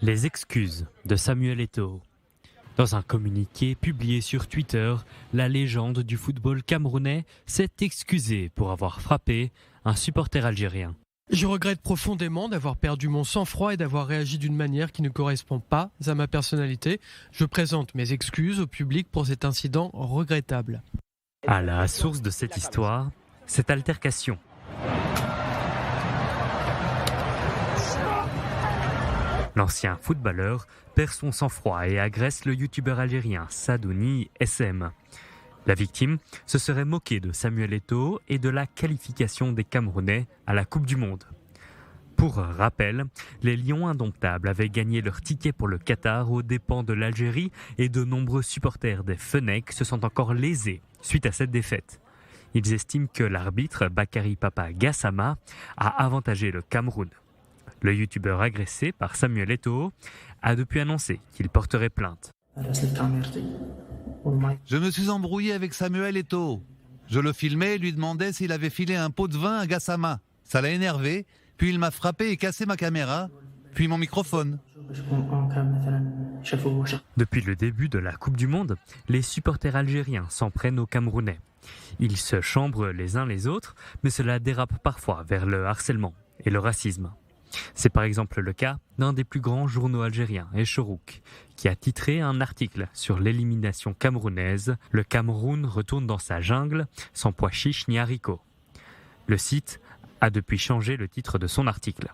Les excuses de Samuel Eto'o. Dans un communiqué publié sur Twitter, la légende du football camerounais s'est excusée pour avoir frappé un supporter algérien. Je regrette profondément d'avoir perdu mon sang-froid et d'avoir réagi d'une manière qui ne correspond pas à ma personnalité. Je présente mes excuses au public pour cet incident regrettable. À la source de cette histoire, cette altercation. L'ancien footballeur perd son sang-froid et agresse le youtubeur algérien Sadouni SM. La victime se serait moquée de Samuel Eto'o et de la qualification des Camerounais à la Coupe du Monde. Pour rappel, les Lions indomptables avaient gagné leur ticket pour le Qatar aux dépens de l'Algérie et de nombreux supporters des Fennecs se sont encore lésés suite à cette défaite. Ils estiment que l'arbitre Bakary Papa Gassama a avantagé le Cameroun. Le youtubeur agressé par Samuel Eto'o a depuis annoncé qu'il porterait plainte. Je me suis embrouillé avec Samuel Eto'o. Je le filmais et lui demandais s'il avait filé un pot de vin à Gassama. Ça l'a énervé, puis il m'a frappé et cassé ma caméra, puis mon microphone. Depuis le début de la Coupe du Monde, les supporters algériens s'en prennent aux Camerounais. Ils se chambrent les uns les autres, mais cela dérape parfois vers le harcèlement et le racisme. C'est par exemple le cas d'un des plus grands journaux algériens, Echorouk, qui a titré un article sur l'élimination camerounaise « Le Cameroun retourne dans sa jungle, sans pois chiches ni haricots ». Le site a depuis changé le titre de son article.